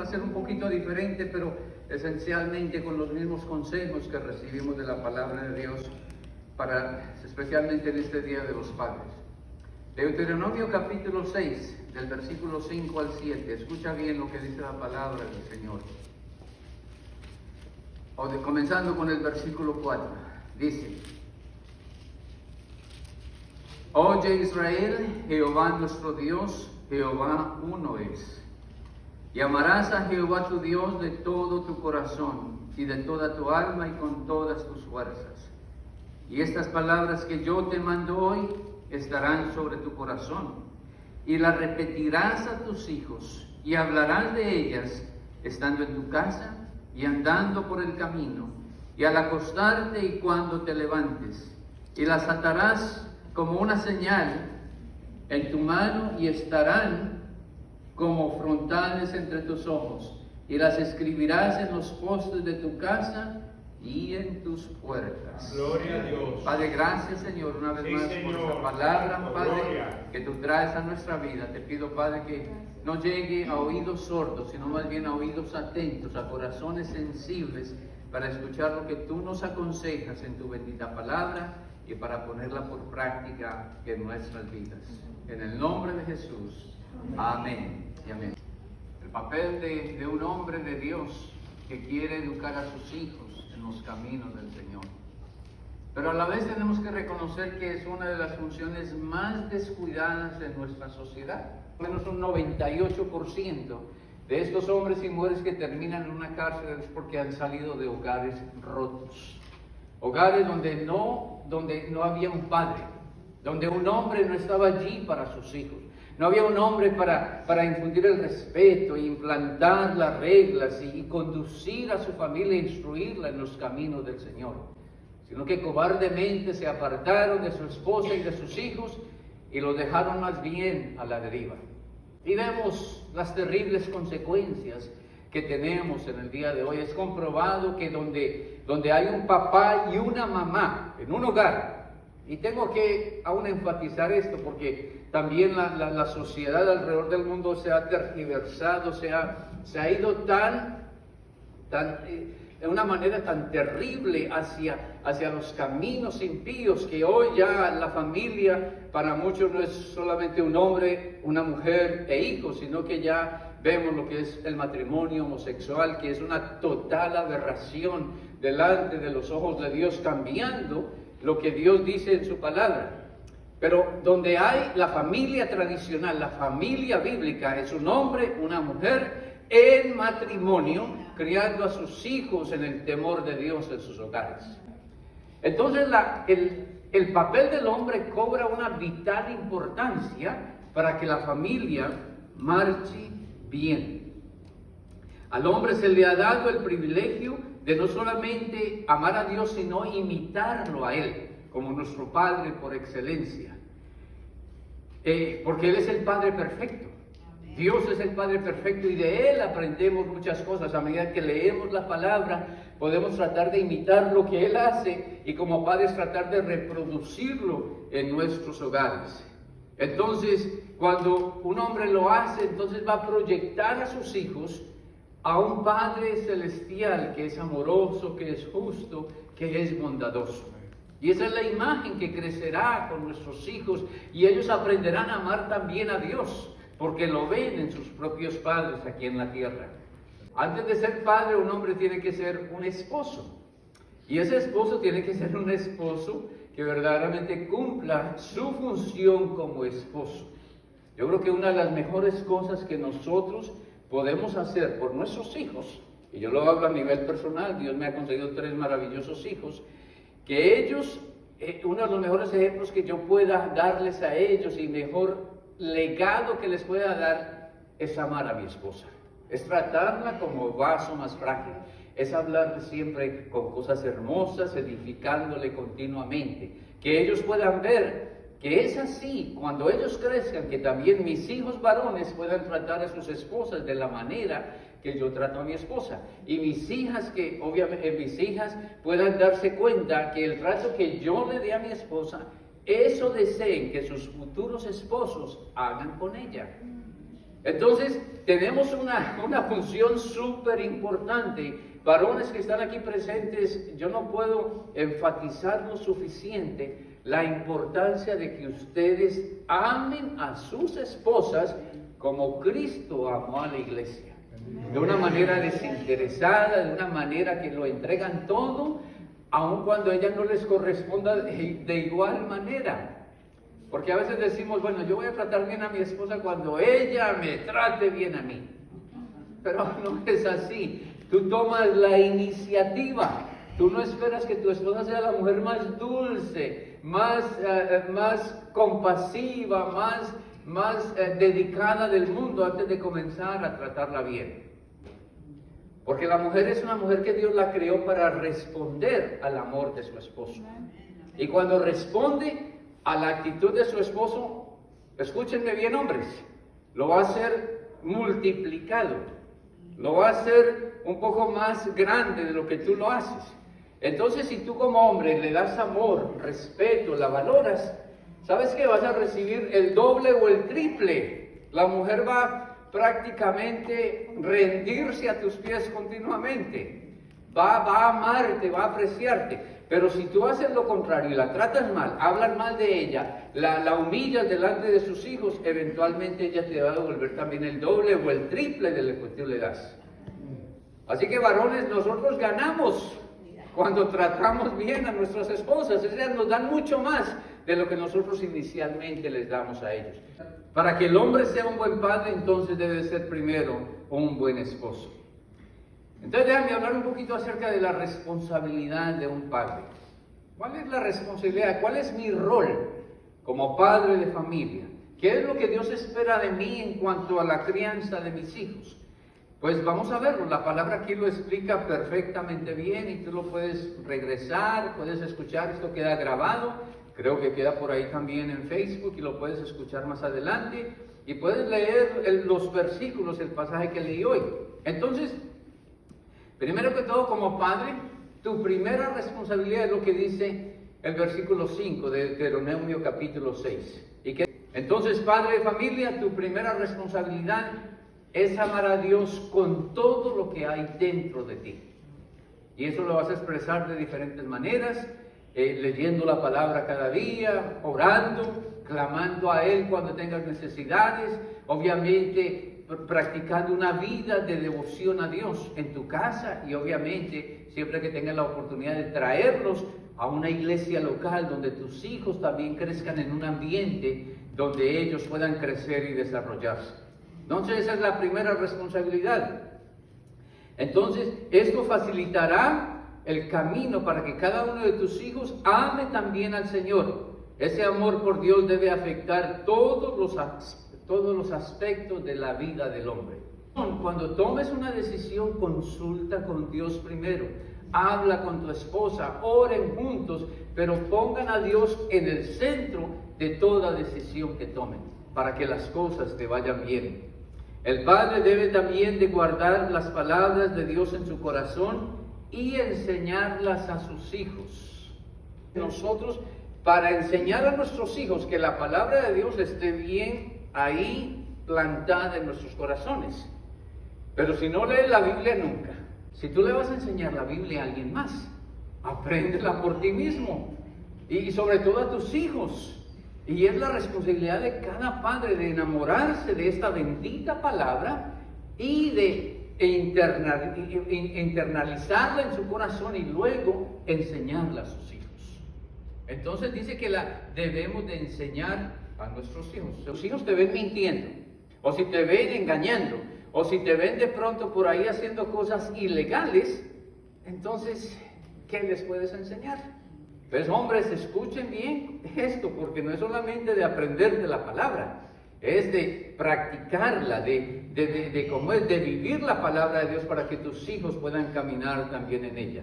a ser un poquito diferente, pero esencialmente con los mismos consejos que recibimos de la palabra de Dios, especialmente en este Día de los Padres. Deuteronomio capítulo 6, del versículo 5 al 7. Escucha bien lo que dice la palabra del Señor. Comenzando con el versículo 4. Dice: Oye Israel, Jehová nuestro Dios, Jehová uno es. Y amarás a Jehová tu Dios de todo tu corazón y de toda tu alma y con todas tus fuerzas. Y estas palabras que yo te mando hoy estarán sobre tu corazón, y las repetirás a tus hijos, y hablarás de ellas estando en tu casa y andando por el camino, y al acostarte y cuando te levantes, y las atarás como una señal en tu mano, y estarán como frontales entre tus ojos, y las escribirás en los postes de tu casa y en tus puertas. Gloria a Dios. Padre, gracias, Señor, una vez más Señor, por esta palabra, Padre, gloria, que tú traes a nuestra vida. Te pido, Padre, que no llegue a oídos sordos, sino más bien a oídos atentos, a corazones sensibles, para escuchar lo que tú nos aconsejas en tu bendita palabra y para ponerla por práctica en nuestras vidas. En el nombre de Jesús. Amén y amén. El papel de un hombre de Dios que quiere educar a sus hijos en los caminos del Señor. Pero a la vez tenemos que reconocer que es una de las funciones más descuidadas de nuestra sociedad. Al menos un 98% de estos hombres y mujeres que terminan en una cárcel es porque han salido de hogares rotos. Hogares donde no había un padre, donde un hombre no estaba allí para sus hijos. No había un hombre para infundir el respeto, implantar las reglas y conducir a su familia, instruirla en los caminos del Señor, sino que cobardemente se apartaron de su esposa y de sus hijos y los dejaron más bien a la deriva. Y vemos las terribles consecuencias que tenemos en el día de hoy. Es comprobado que donde hay un papá y una mamá en un hogar, y tengo que aún enfatizar esto porque también la sociedad alrededor del mundo se ha tergiversado, se ha ido de una manera tan terrible hacia los caminos impíos, que hoy ya la familia para muchos no es solamente un hombre, una mujer e hijos, sino que ya vemos lo que es el matrimonio homosexual, que es una total aberración delante de los ojos de Dios, cambiando lo que Dios dice en su palabra. Pero donde hay la familia tradicional, la familia bíblica, es un hombre, una mujer en matrimonio, criando a sus hijos en el temor de Dios en sus hogares. Entonces el papel del hombre cobra una vital importancia para que la familia marche bien. Al hombre se le ha dado el privilegio de no solamente amar a Dios, sino imitarlo a Él, como nuestro Padre por excelencia. Porque Él es el Padre perfecto. Dios es el Padre perfecto y de Él aprendemos muchas cosas. A medida que leemos la palabra, podemos tratar de imitar lo que Él hace y como padres tratar de reproducirlo en nuestros hogares. Entonces, cuando un hombre lo hace, entonces va a proyectar a sus hijos a un Padre celestial que es amoroso, que es justo, que es bondadoso. Y esa es la imagen que crecerá con nuestros hijos y ellos aprenderán a amar también a Dios, porque lo ven en sus propios padres aquí en la tierra. Antes de ser padre, un hombre tiene que ser un esposo. Y ese esposo tiene que ser un esposo que verdaderamente cumpla su función como esposo. Yo creo que una de las mejores cosas que nosotros podemos hacer por nuestros hijos, y yo lo hablo a nivel personal, Dios me ha concedido 3 maravillosos hijos, que ellos, uno de los mejores ejemplos que yo pueda darles a ellos y mejor legado que les pueda dar es amar a mi esposa, es tratarla como vaso más frágil, es hablarle siempre con cosas hermosas, edificándole continuamente, que ellos puedan ver que es así, cuando ellos crezcan, que también mis hijos varones puedan tratar a sus esposas de la manera que yo trato a mi esposa, y mis hijas, que obviamente mis hijas puedan darse cuenta que el trato que yo le dé a mi esposa, eso deseen que sus futuros esposos hagan con ella. Entonces, tenemos una función súper importante. Varones que están aquí presentes, yo no puedo enfatizar lo suficiente la importancia de que ustedes amen a sus esposas como Cristo amó a la iglesia. De una manera desinteresada, de una manera que lo entregan todo, aun cuando a ellas no les corresponda de igual manera. Porque a veces decimos, bueno, yo voy a tratar bien a mi esposa cuando ella me trate bien a mí. Pero no es así. Tú tomas la iniciativa. Tú no esperas que tu esposa sea la mujer más dulce, más compasiva, más dedicada del mundo antes de comenzar a tratarla bien. Porque la mujer es una mujer que Dios la creó para responder al amor de su esposo. Y cuando responde a la actitud de su esposo, escúchenme bien, hombres, lo va a hacer multiplicado, lo va a hacer un poco más grande de lo que tú lo haces. Entonces, si tú como hombre le das amor, respeto, la valoras, ¿sabes qué? Vas a recibir el doble o el triple. La mujer va prácticamente rendirse a tus pies continuamente. Va a amarte, va a apreciarte. Pero si tú haces lo contrario y la tratas mal, hablas mal de ella, la humillas delante de sus hijos, eventualmente ella te va a devolver también el doble o el triple de lo que tú le das. Así que varones, nosotros ganamos cuando tratamos bien a nuestras esposas. Ellas nos dan mucho más de lo que nosotros inicialmente les damos a ellos. Para que el hombre sea un buen padre, entonces debe ser primero un buen esposo. Entonces déjame hablar un poquito acerca de la responsabilidad de un padre. ¿Cuál es la responsabilidad? ¿Cuál es mi rol como padre de familia? ¿Qué es lo que Dios espera de mí en cuanto a la crianza de mis hijos? Pues vamos a verlo. La palabra aquí lo explica perfectamente bien y tú lo puedes regresar, puedes escuchar, esto queda grabado. Creo que queda por ahí también en Facebook y lo puedes escuchar más adelante. Y puedes leer los versículos, el pasaje que leí hoy. Entonces, primero que todo, como padre, tu primera responsabilidad es lo que dice el versículo 5 de Deuteronomio capítulo 6. Entonces, padre de familia, tu primera responsabilidad es amar a Dios con todo lo que hay dentro de ti. Y eso lo vas a expresar de diferentes maneras, leyendo la palabra cada día, orando, clamando a Él cuando tengas necesidades, obviamente practicando una vida de devoción a Dios en tu casa y obviamente siempre que tengas la oportunidad de traerlos a una iglesia local donde tus hijos también crezcan en un ambiente donde ellos puedan crecer y desarrollarse. Entonces esa es la primera responsabilidad. Entonces esto facilitará el camino para que cada uno de tus hijos ame también al Señor. Ese amor por Dios debe afectar todos los aspectos de la vida del hombre. Cuando tomes una decisión, consulta con Dios primero. Habla con tu esposa, oren juntos, pero pongan a Dios en el centro de toda decisión que tomen, para que las cosas te vayan bien. El padre debe también de guardar las palabras de Dios en su corazón y enseñarlas a sus hijos. Nosotros, para enseñar a nuestros hijos que la palabra de Dios esté bien ahí plantada en nuestros corazones. Pero si no lees la Biblia nunca, si tú le vas a enseñar la Biblia a alguien más, apréndela por ti mismo y sobre todo a tus hijos. Y es la responsabilidad de cada padre de enamorarse de esta bendita palabra y de internalizarla en su corazón y luego enseñarla a sus hijos. Entonces dice que la debemos de enseñar a nuestros hijos. Si los hijos te ven mintiendo, o si te ven engañando, o si te ven de pronto por ahí haciendo cosas ilegales, entonces, ¿qué les puedes enseñar? Pues hombres, escuchen bien esto, porque no es solamente de aprender de la palabra, es de practicarla, de vivir la palabra de Dios para que tus hijos puedan caminar también en ella.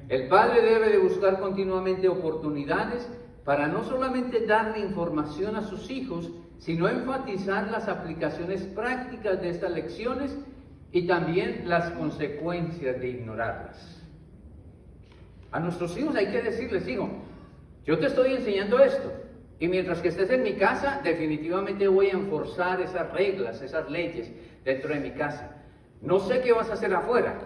El padre debe de buscar continuamente oportunidades para no solamente darle información a sus hijos, sino enfatizar las aplicaciones prácticas de estas lecciones y también las consecuencias de ignorarlas. A nuestros hijos hay que decirles, hijo, yo te estoy enseñando esto, Y mientras que estés en mi casa, definitivamente voy a enforzar esas reglas, esas leyes dentro de mi casa. No sé qué vas a hacer afuera.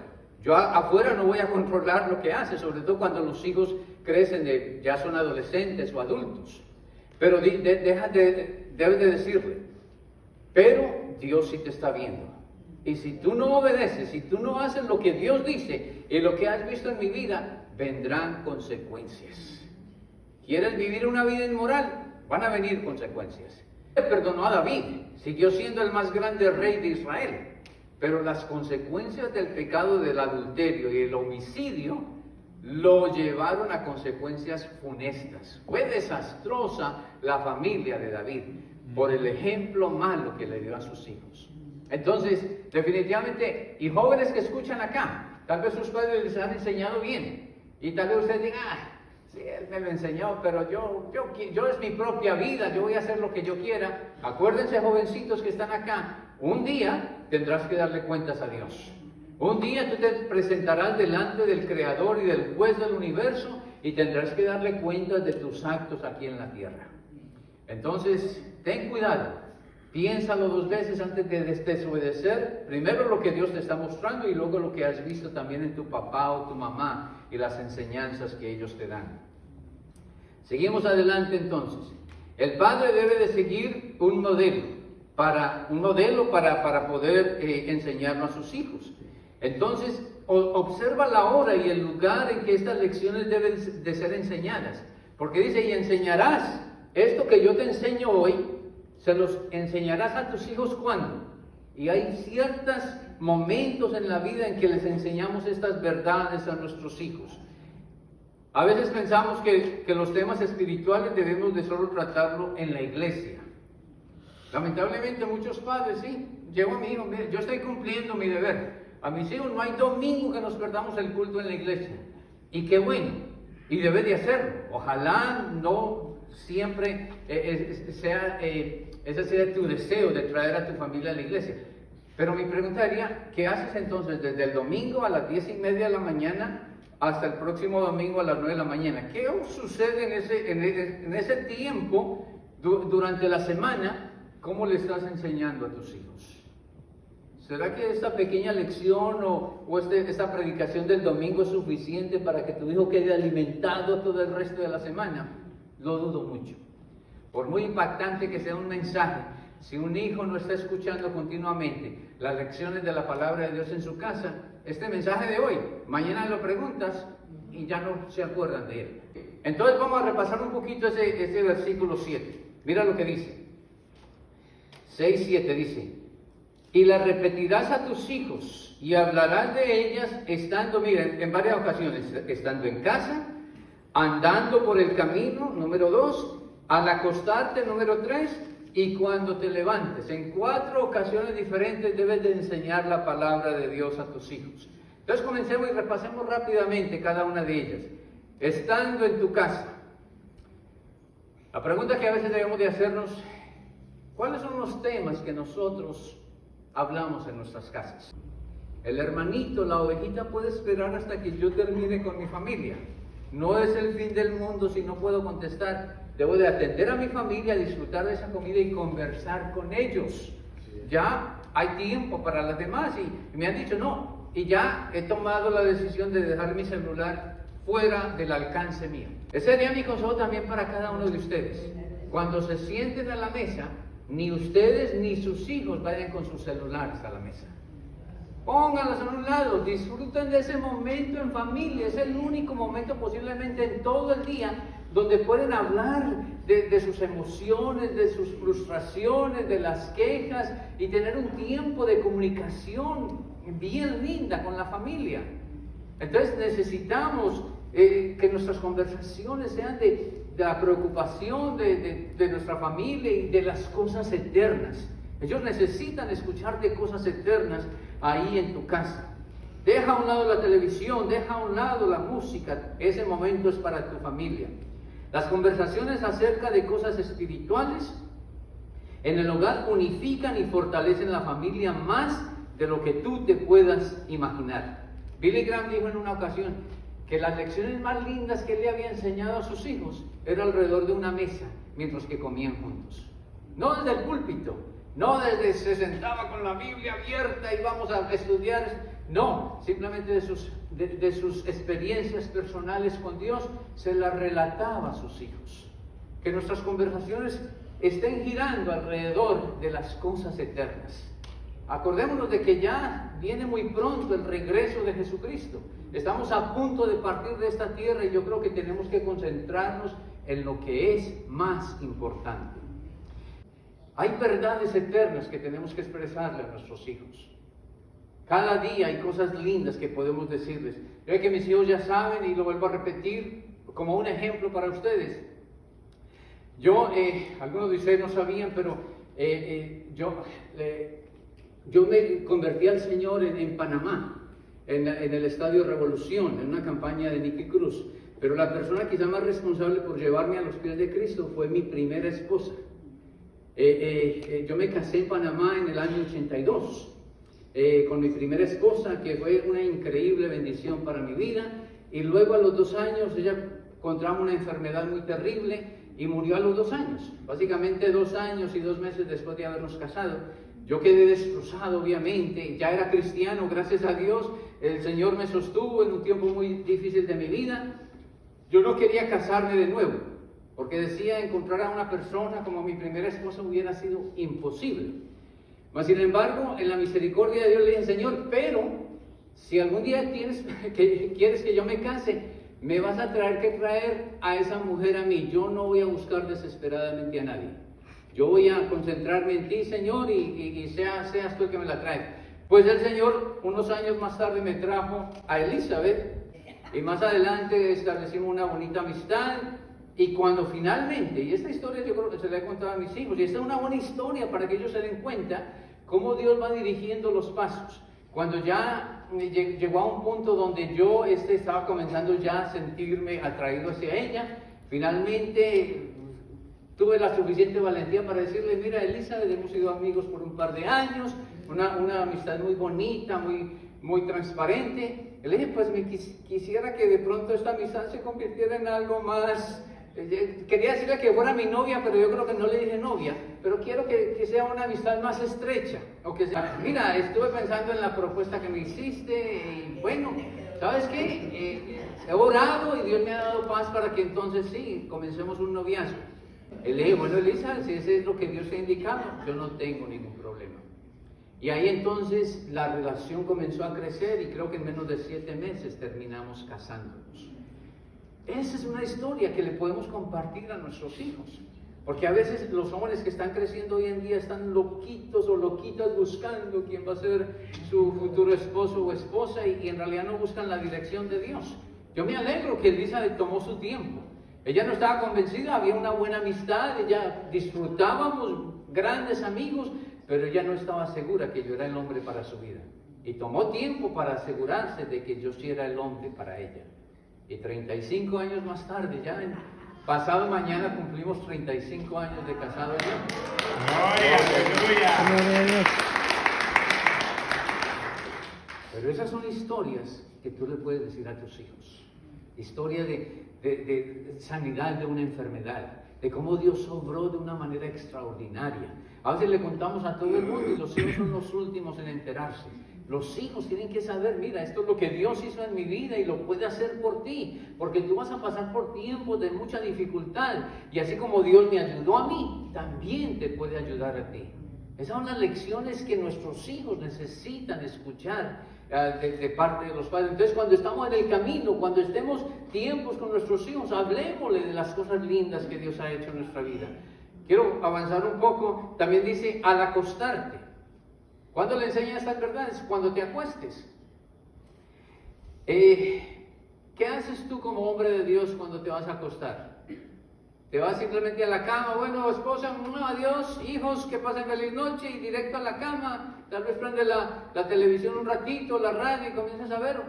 Yo afuera no voy a controlar lo que haces, sobre todo cuando los hijos crecen, ya son adolescentes o adultos. Pero debes de decirle, pero Dios sí te está viendo. Y si tú no obedeces, si tú no haces lo que Dios dice y lo que has visto en mi vida, vendrán consecuencias. ¿Quieres vivir una vida inmoral? Van a venir consecuencias. Él perdonó a David, siguió siendo el más grande rey de Israel, pero las consecuencias del pecado del adulterio y el homicidio lo llevaron a consecuencias funestas. Fue desastrosa la familia de David por el ejemplo malo que le dio a sus hijos. Entonces, definitivamente, y jóvenes que escuchan acá, tal vez sus padres les han enseñado bien, y tal vez ustedes digan, sí, él me lo enseñó, pero yo es mi propia vida, yo voy a hacer lo que yo quiera. Acuérdense, jovencitos que están acá, un día tendrás que darle cuentas a Dios. Un día tú te presentarás delante del Creador y del Juez del universo y tendrás que darle cuentas de tus actos aquí en la tierra. Entonces, ten cuidado, piénsalo 2 veces antes de desobedecer. Primero lo que Dios te está mostrando y luego lo que has visto también en tu papá o tu mamá y las enseñanzas que ellos te dan. Seguimos adelante entonces. El padre debe de seguir un modelo para poder enseñarlo a sus hijos. Entonces, observa la hora y el lugar en que estas lecciones deben de ser enseñadas. Porque dice, y enseñarás esto que yo te enseño hoy, se los enseñarás a tus hijos ¿cuándo? Y hay ciertos momentos en la vida en que les enseñamos estas verdades a nuestros hijos. A veces pensamos que los temas espirituales debemos de solo tratarlo en la iglesia. Lamentablemente muchos padres, sí, llevo a mi hijo, mire, yo estoy cumpliendo mi deber. A mis hijos no hay domingo que nos perdamos el culto en la iglesia. Y qué bueno, y debe de hacerlo. Ojalá no siempre ese sea tu deseo de traer a tu familia a la iglesia. Pero mi pregunta sería, ¿qué haces entonces desde el domingo a las 10:30 de la mañana hasta el próximo domingo a las 9 de la mañana? ¿Qué sucede en ese tiempo durante la semana? ¿Cómo le estás enseñando a tus hijos? ¿Será que esta pequeña lección o esta predicación del domingo es suficiente para que tu hijo quede alimentado todo el resto de la semana? Lo dudo mucho. Por muy impactante que sea un mensaje, si un hijo no está escuchando continuamente las lecciones de la palabra de Dios en su casa, este mensaje de hoy, mañana lo preguntas y ya no se acuerdan de él. Entonces vamos a repasar un poquito ese versículo 7. Mira lo que dice. 6:7 dice, y las repetirás a tus hijos y hablarás de ellas estando, miren, en varias ocasiones, estando en casa, andando por el camino, número 2, al acostarte, número 3, y cuando te levantes. En 4 ocasiones diferentes debes de enseñar la palabra de Dios a tus hijos. Entonces comencemos y repasemos rápidamente cada una de ellas. Estando en tu casa. La pregunta que a veces debemos de hacernos, ¿cuáles son los temas que nosotros hablamos en nuestras casas? El hermanito, la ovejita puede esperar hasta que yo termine con mi familia. No es el fin del mundo si no puedo contestar. Debo de atender a mi familia, disfrutar de esa comida y conversar con ellos. Ya hay tiempo para las demás y me han dicho no. Y ya he tomado la decisión de dejar mi celular fuera del alcance mío. Ese sería mi consejo también para cada uno de ustedes. Cuando se sienten a la mesa, ni ustedes ni sus hijos vayan con sus celulares a la mesa. Pónganlos a un lado, disfruten de ese momento en familia. Es el único momento posiblemente en todo el día donde pueden hablar de sus emociones, de sus frustraciones, de las quejas y tener un tiempo de comunicación bien linda con la familia. Entonces necesitamos que nuestras conversaciones sean de la preocupación de nuestra familia y de las cosas eternas. Ellos necesitan escuchar de cosas eternas ahí en tu casa. Deja a un lado la televisión, deja a un lado la música. Ese momento es para tu familia. Las conversaciones acerca de cosas espirituales en el hogar unifican y fortalecen la familia más de lo que tú te puedas imaginar. Billy Graham dijo en una ocasión que las lecciones más lindas que él le había enseñado a sus hijos era alrededor de una mesa, mientras que comían juntos. No desde el púlpito, no desde se sentaba con la Biblia abierta y vamos a estudiar, no, simplemente de sus experiencias personales con Dios, se las relataba a sus hijos. Que nuestras conversaciones estén girando alrededor de las cosas eternas. Acordémonos de que ya viene muy pronto el regreso de Jesucristo. Estamos a punto de partir de esta tierra y yo creo que tenemos que concentrarnos en lo que es más importante. Hay verdades eternas que tenemos que expresarle a nuestros hijos. Cada día hay cosas lindas que podemos decirles. Creo que mis hijos ya saben y lo vuelvo a repetir como un ejemplo para ustedes. Algunos de ustedes no sabían, pero yo me convertí al Señor en Panamá, en el Estadio Revolución, en una campaña de Nicky Cruz. Pero la persona quizá más responsable por llevarme a los pies de Cristo fue mi primera esposa. Yo me casé en Panamá en el año 82 con mi primera esposa, que fue una increíble bendición para mi vida. Y luego a los 2 años ella contrajo una enfermedad muy terrible y murió a los 2 años. Básicamente 2 años y 2 meses después de habernos casado. Yo quedé destrozado, obviamente. Ya era cristiano, gracias a Dios. El Señor me sostuvo en un tiempo muy difícil de mi vida. Yo no quería casarme de nuevo, porque decía encontrar a una persona como mi primera esposa hubiera sido imposible. Mas sin embargo, en la misericordia de Dios le dije, Señor, pero si algún día quieres que yo me case, me vas a traer a esa mujer a mí. Yo no voy a buscar desesperadamente a nadie. Yo voy a concentrarme en ti, Señor, y seas tú el que me la trae. Pues el Señor, unos años más tarde, me trajo a Elizabeth, y más adelante establecimos una bonita amistad. Y cuando finalmente, y esta historia yo creo que se la he contado a mis hijos, y esta es una buena historia para que ellos se den cuenta cómo Dios va dirigiendo los pasos. Cuando ya llegó a un punto donde yo estaba comenzando ya a sentirme atraído hacia ella, finalmente tuve la suficiente valentía para decirle, mira Elizabeth, hemos sido amigos por un par de años, una amistad muy bonita, muy transparente. Le dije, pues quisiera que de pronto esta amistad se convirtiera en algo más. Quería decirle que fuera mi novia, pero yo creo que no le dije novia, pero quiero que sea una amistad más estrecha. Mira, estuve pensando en la propuesta que me hiciste y bueno, ¿sabes qué? He orado y Dios me ha dado paz para que entonces sí, comencemos un noviazgo. Le dije, bueno Elisa, si ese es lo que Dios te ha indicado, yo no tengo ningún problema. Y ahí entonces la relación comenzó a crecer y creo que en menos de 7 meses terminamos casándonos. Esa es una historia que le podemos compartir a nuestros hijos, porque a veces los jóvenes que están creciendo hoy en día están loquitos o loquitas buscando quién va a ser su futuro esposo o esposa y en realidad no buscan la dirección de Dios. Yo me alegro que Elisa tomó su tiempo. Ella no estaba convencida, había una buena amistad, disfrutábamos, grandes amigos, pero ella no estaba segura que yo era el hombre para su vida. Y tomó tiempo para asegurarse de que yo sí era el hombre para ella. Y 35 años más tarde, pasado mañana cumplimos 35 años de casado. ¡Aleluya! Pero esas son historias que tú le puedes decir a tus hijos. Historia de sanidad de una enfermedad, de cómo Dios obró de una manera extraordinaria. A veces le contamos a todo el mundo y los hijos son los últimos en enterarse. Los hijos tienen que saber, mira, esto es lo que Dios hizo en mi vida y lo puede hacer por ti, porque tú vas a pasar por tiempos de mucha dificultad y así como Dios me ayudó a mí, también te puede ayudar a ti. Esas son las lecciones que nuestros hijos necesitan escuchar de parte de los padres. Entonces, cuando estamos en el camino, cuando estemos tiempos con nuestros hijos, hablemosle de las cosas lindas que Dios ha hecho en nuestra vida. Quiero avanzar un poco. También dice, al acostarte. ¿Cuándo le enseñan estas verdades? Cuando te acuestes. ¿Qué haces tú como hombre de Dios cuando te vas a acostar? ¿Te vas simplemente a la cama? Bueno, esposa, adiós, hijos, que pasen feliz noche y directo a la cama. Tal vez prende la televisión un ratito, la radio y comienzas a ver.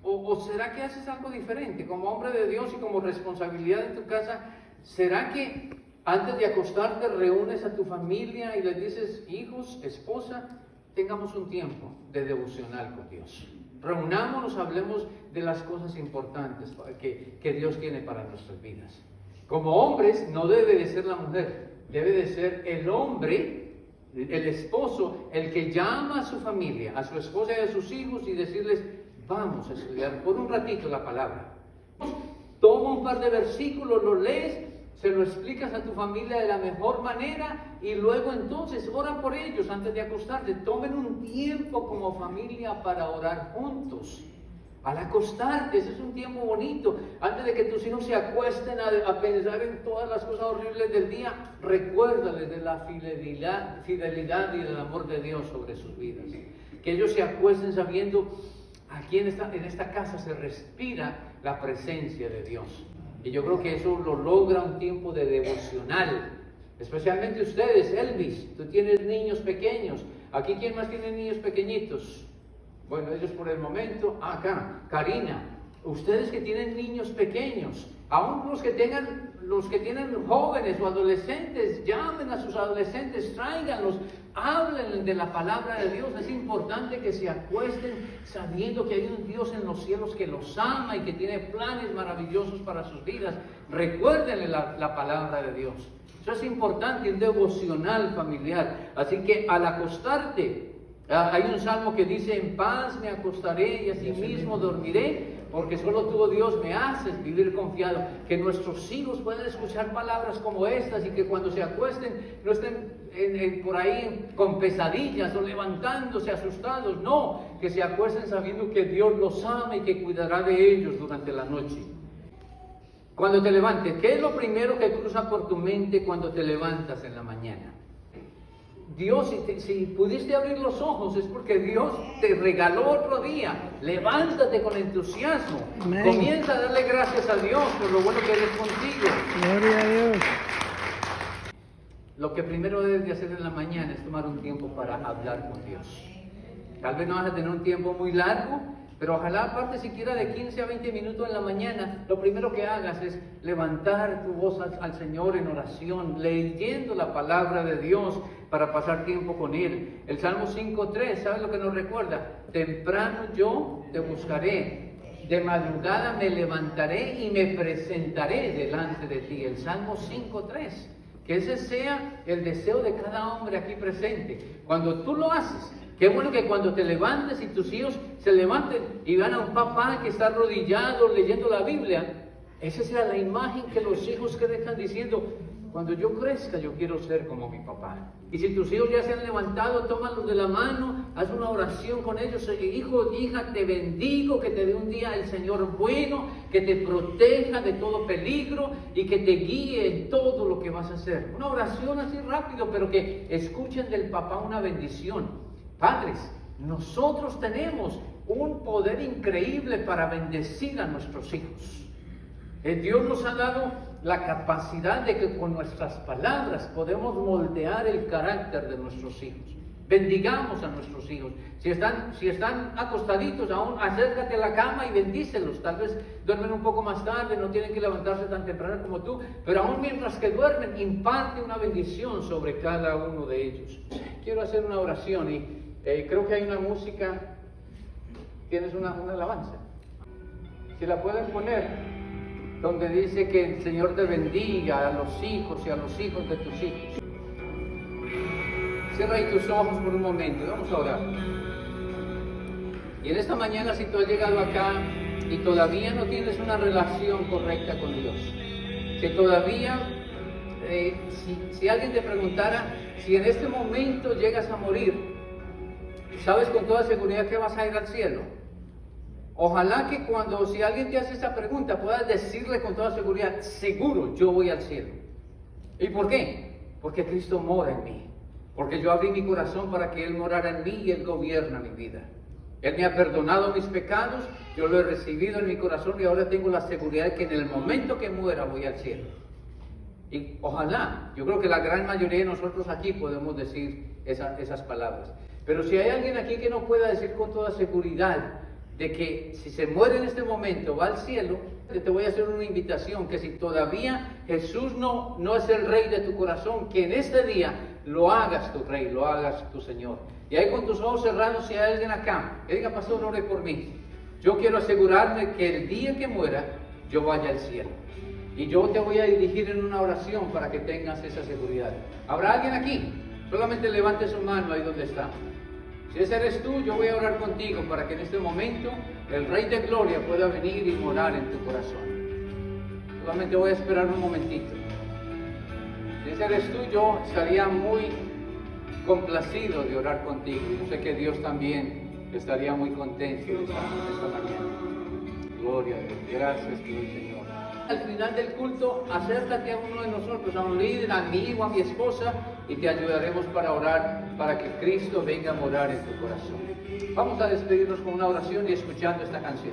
¿O será que haces algo diferente? Como hombre de Dios y como responsabilidad en tu casa, ¿será que antes de acostarte reúnes a tu familia y les dices, hijos, esposa, tengamos un tiempo de devocional con Dios. Reunámonos, hablemos de las cosas importantes que Dios tiene para nuestras vidas. Como hombres, no debe de ser la mujer, debe de ser el hombre, el esposo, el que llama a su familia, a su esposa y a sus hijos y decirles, vamos a estudiar por un ratito la palabra. Toma un par de versículos, lo lees, se lo explicas a tu familia de la mejor manera y luego entonces ora por ellos antes de acostarte. Tomen un tiempo como familia para orar juntos. Al acostarte, ese es un tiempo bonito. Antes de que tus hijos se acuesten a pensar en todas las cosas horribles del día, recuérdales de la fidelidad y del amor de Dios sobre sus vidas. Que ellos se acuesten sabiendo, aquí en esta casa se respira la presencia de Dios. Y yo creo que eso lo logra un tiempo de devocional. Especialmente ustedes, Elvis, tú tienes niños pequeños. ¿Aquí quién más tiene niños pequeñitos? Bueno, ellos por el momento. Acá, Karina, ustedes que tienen niños pequeños, aún los que tienen jóvenes o adolescentes, llamen a sus adolescentes, tráiganlos, hablen de la palabra de Dios. Es importante que se acuesten sabiendo que hay un Dios en los cielos que los ama y que tiene planes maravillosos para sus vidas. Recuérdenle la palabra de Dios. Eso es importante, un devocional familiar. Así que al acostarte, hay un salmo que dice, en paz me acostaré y así mismo dormiré, porque solo tú, Dios, me haces vivir confiado. Que nuestros hijos puedan escuchar palabras como estas y que cuando se acuesten no estén por ahí con pesadillas o levantándose asustados. No, que se acuesten sabiendo que Dios los ama y que cuidará de ellos durante la noche. Cuando te levantes, ¿qué es lo primero que cruza por tu mente cuando te levantas en la mañana? Dios, si pudiste abrir los ojos, es porque Dios te regaló otro día. Levántate con entusiasmo. Amén. Comienza a darle gracias a Dios por lo bueno que eres contigo. Gloria a Dios. Lo que primero debes de hacer en la mañana es tomar un tiempo para hablar con Dios. Tal vez no vas a tener un tiempo muy largo, pero ojalá aparte siquiera de 15 a 20 minutos en la mañana, lo primero que hagas es levantar tu voz al Señor en oración, leyendo la palabra de Dios para pasar tiempo con Él. El Salmo 5.3, ¿sabes lo que nos recuerda? Temprano yo te buscaré, de madrugada me levantaré y me presentaré delante de ti. El Salmo 5.3. Que ese sea el deseo de cada hombre aquí presente. Cuando tú lo haces, qué bueno que cuando te levantes y tus hijos se levanten y vean a un papá que está arrodillado leyendo la Biblia, esa sea la imagen que los hijos crezcan diciendo, cuando yo crezca yo quiero ser como mi papá. Y si tus hijos ya se han levantado, tómalos de la mano, haz una oración con ellos. Hijo, hija, te bendigo, que te dé un día el Señor bueno, que te proteja de todo peligro y que te guíe en todo lo que vas a hacer. Una oración así rápido, pero que escuchen del papá una bendición. Padres, nosotros tenemos un poder increíble para bendecir a nuestros hijos. Dios nos ha dado la capacidad de que con nuestras palabras podemos moldear el carácter de nuestros hijos. Bendigamos a nuestros hijos. Si están acostaditos aún, acércate a la cama y bendícelos. Tal vez duermen un poco más tarde, no tienen que levantarse tan temprano como tú, pero aún mientras que duermen, imparte una bendición sobre cada uno de ellos. Quiero hacer una oración y creo que hay una música. ¿Tienes una alabanza? Si la pueden poner, donde dice que el Señor te bendiga a los hijos y a los hijos de tus hijos. Cierra ahí tus ojos por un momento y vamos a orar. Y en esta mañana, si tú has llegado acá y todavía no tienes una relación correcta con Dios, que todavía, si alguien te preguntara si en este momento llegas a morir, ¿sabes con toda seguridad que vas a ir al cielo? Ojalá que si alguien te hace esa pregunta, puedas decirle con toda seguridad, seguro, yo voy al cielo. ¿Y por qué? Porque Cristo mora en mí. Porque yo abrí mi corazón para que Él morara en mí y Él gobierna mi vida. Él me ha perdonado mis pecados, yo lo he recibido en mi corazón y ahora tengo la seguridad de que en el momento que muera voy al cielo. Y ojalá, yo creo que la gran mayoría de nosotros aquí podemos decir esas palabras. Pero si hay alguien aquí que no pueda decir con toda seguridad de que si se muere en este momento va al cielo, te voy a hacer una invitación, que si todavía Jesús no es el Rey de tu corazón, que en este día lo hagas tu Rey, lo hagas tu Señor. Y ahí con tus ojos cerrados, si hay alguien acá, que diga, pastor, ore por mí. Yo quiero asegurarme que el día que muera, yo vaya al cielo. Y yo te voy a dirigir en una oración para que tengas esa seguridad. ¿Habrá alguien aquí? Solamente levante su mano ahí donde está. Si ese eres tú, yo voy a orar contigo para que en este momento el Rey de Gloria pueda venir y morar en tu corazón. Solamente voy a esperar un momentito. Si ese eres tú, yo estaría muy complacido de orar contigo. Yo sé que Dios también estaría muy contento de estar esta mañana. Gloria a Dios. Gracias, Dios, Señor. Al final del culto, acércate a uno de nosotros, a un líder, amigo, a mi esposa, y te ayudaremos para orar, para que Cristo venga a morar en tu corazón. Vamos a despedirnos con una oración y escuchando esta canción.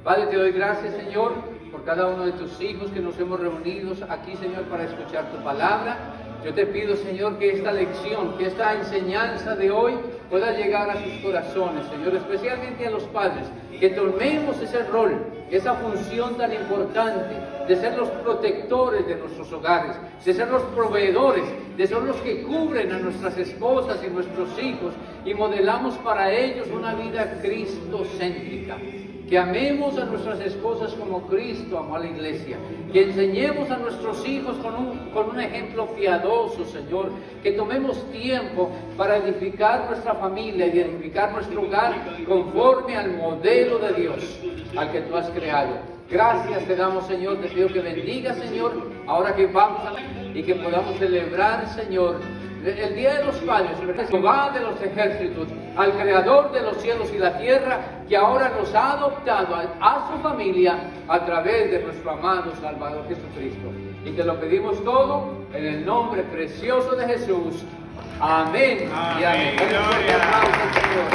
Padre, te doy gracias, Señor, por cada uno de tus hijos que nos hemos reunido aquí, Señor, para escuchar tu palabra. Yo te pido, Señor, que esta lección, que esta enseñanza de hoy pueda llegar a sus corazones, Señor, especialmente a los padres, que tomemos ese rol, esa función tan importante de ser los protectores de nuestros hogares, de ser los proveedores, de ser los que cubren a nuestras esposas y nuestros hijos y modelamos para ellos una vida cristocéntrica. Que amemos a nuestras esposas como Cristo amó a la iglesia. Que enseñemos a nuestros hijos con un ejemplo piadoso, Señor. Que tomemos tiempo para edificar nuestra familia y edificar nuestro hogar conforme al modelo de Dios, al que tú has creado. Gracias te damos, Señor. Te pido que bendiga, Señor, ahora que vamos y que podamos celebrar, Señor, el Día de los Padres, Jehová de los ejércitos, al Creador de los cielos y la tierra, que ahora nos ha adoptado a su familia a través de nuestro amado Salvador Jesucristo. Y te lo pedimos todo en el nombre precioso de Jesús. Amén. Amén. Y amén. Un fuerte aplauso, Señor.